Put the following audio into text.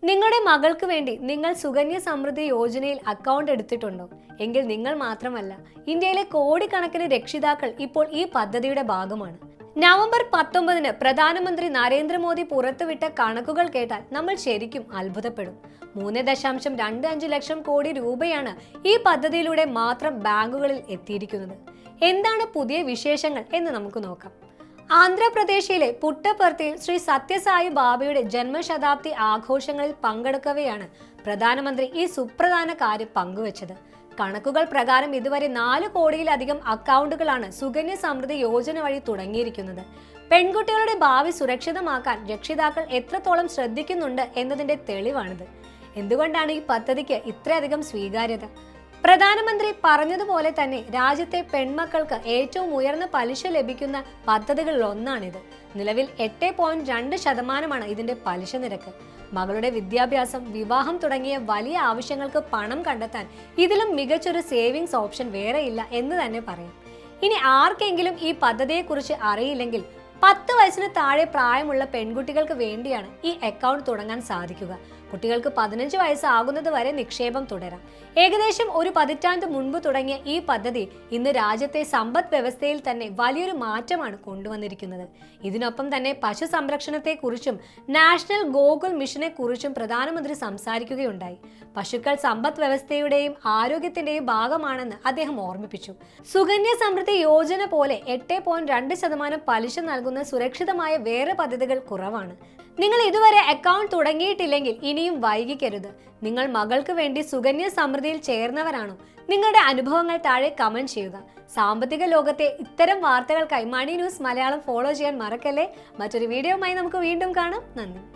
നിങ്ങളുടെ മകൾക്ക് വേണ്ടി നിങ്ങൾ സുകന്യ സമൃദ്ധി യോജനയിൽ അക്കൗണ്ട് എടുത്തിട്ടുണ്ടോ? എങ്കിൽ നിങ്ങൾ മാത്രമല്ല, ഇന്ത്യയിലെ കോടിക്കണക്കിന് രക്ഷിതാക്കൾ ഇപ്പോൾ ഈ പദ്ധതിയുടെ ഭാഗമാണ്. നവംബർ 19-ന് പ്രധാനമന്ത്രി നരേന്ദ്രമോദി പുറത്തുവിട്ട കണക്കുകൾ കേട്ടാൽ നമ്മൾ ശരിക്കും അത്ഭുതപ്പെടും. 3.25 ലക്ഷം കോടി രൂപയാണ് ഈ പദ്ധതിയിലൂടെ മാത്രം ബാങ്കുകളിൽ എത്തിയിരിക്കുന്നത്. എന്താണ് പുതിയ വിശേഷങ്ങൾ എന്ന് നമുക്ക് നോക്കാം. ആന്ധ്രാപ്രദേശിലെ പുട്ടപർത്തിയിൽ ശ്രീ സത്യസായി ബാബയുടെ ജന്മശതാബ്ദി ആഘോഷങ്ങളിൽ പങ്കെടുക്കവെയാണ് പ്രധാനമന്ത്രി ഈ സുപ്രധാന കാര്യം പങ്കുവച്ചത്. കണക്കുകൾ പ്രകാരം ഇതുവരെ 4 കോടിയിലധികം അക്കൗണ്ടുകളാണ് സുകന്യ സമൃദ്ധി യോജന വഴി തുടങ്ങിയിരിക്കുന്നത്. പെൺകുട്ടികളുടെ ഭാവി സുരക്ഷിതമാക്കാൻ രക്ഷിതാക്കൾ എത്രത്തോളം ശ്രദ്ധിക്കുന്നുണ്ട് എന്നതിന്റെ തെളിവാണിത്. എന്തുകൊണ്ടാണ് ഈ പദ്ധതിക്ക് ഇത്രയധികം സ്വീകാര്യത? പ്രധാനമന്ത്രി പറഞ്ഞതുപോലെ തന്നെ രാജ്യത്തെ പെൺമക്കൾക്ക് ഏറ്റവും ഉയർന്ന പലിശ ലഭിക്കുന്ന പദ്ധതികളിൽ ഒന്നാണിത്. നിലവിൽ 8.2% ഇതിന്റെ പലിശ നിരക്ക്. മകളുടെ വിദ്യാഭ്യാസം, വിവാഹം തുടങ്ങിയ വലിയ ആവശ്യങ്ങൾക്ക് പണം കണ്ടെത്താൻ ഇതിലും മികച്ചൊരു സേവിങ്സ് ഓപ്ഷൻ വേറെയില്ല എന്ന് തന്നെ പറയാം. ഇനി ആർക്കെങ്കിലും ഈ പദ്ധതിയെക്കുറിച്ച് അറിയില്ലെങ്കിൽ 10 വയസ്സിന് താഴെ പ്രായമുള്ള പെൺകുട്ടികൾക്ക് വേണ്ടിയാണ് ഈ അക്കൗണ്ട് തുടങ്ങാൻ സാധിക്കുക. കുട്ടികൾക്ക് 15 വയസ്സാകുന്നത് വരെ നിക്ഷേപം തുടരാം. ഏകദേശം ഒരു പതിറ്റാണ്ട് മുൻപ് തുടങ്ങിയ ഈ പദ്ധതി ഇന്ന് രാജ്യത്തെ സമ്പദ് വ്യവസ്ഥയിൽ തന്നെ വലിയൊരു മാറ്റമാണ് കൊണ്ടുവന്നിരിക്കുന്നത്. ഇതിനൊപ്പം തന്നെ പശു സംരക്ഷണത്തെക്കുറിച്ചും നാഷണൽ ഗോകുൽ മിഷനെ കുറിച്ചും പ്രധാനമന്ത്രി സംസാരിക്കുകയുണ്ടായി. പശുക്കൾ സമ്പദ് വ്യവസ്ഥയുടെയും ആരോഗ്യത്തിന്റെയും ഭാഗമാണെന്ന് അദ്ദേഹം ഓർമ്മിപ്പിച്ചു. സുകന്യ സമൃദ്ധി യോജന പോലെ 8.2% പലിശ നൽകുന്ന സുരക്ഷിതമായ വേറെ പദ്ധതികൾ കുറവാണ്. നിങ്ങൾ ഇതുവരെ അക്കൗണ്ട് തുടങ്ങിയിട്ടില്ലെങ്കിൽ ഇനിയും വൈകിക്കരുത്. നിങ്ങൾ മകൾക്ക് വേണ്ടി സുകന്യ സമൃദ്ധിയിൽ ചേർന്നവരാണോ? നിങ്ങളുടെ അനുഭവങ്ങൾ താഴെ കമന്റ് ചെയ്യുക. സാമ്പത്തിക ലോകത്തെ ഇത്തരം വാർത്തകൾക്കായി മണി ന്യൂസ് മലയാളം ഫോളോ ചെയ്യാൻ മറക്കല്ലേ. മറ്റൊരു വീഡിയോയുമായി നമുക്ക് വീണ്ടും കാണാം. നന്ദി.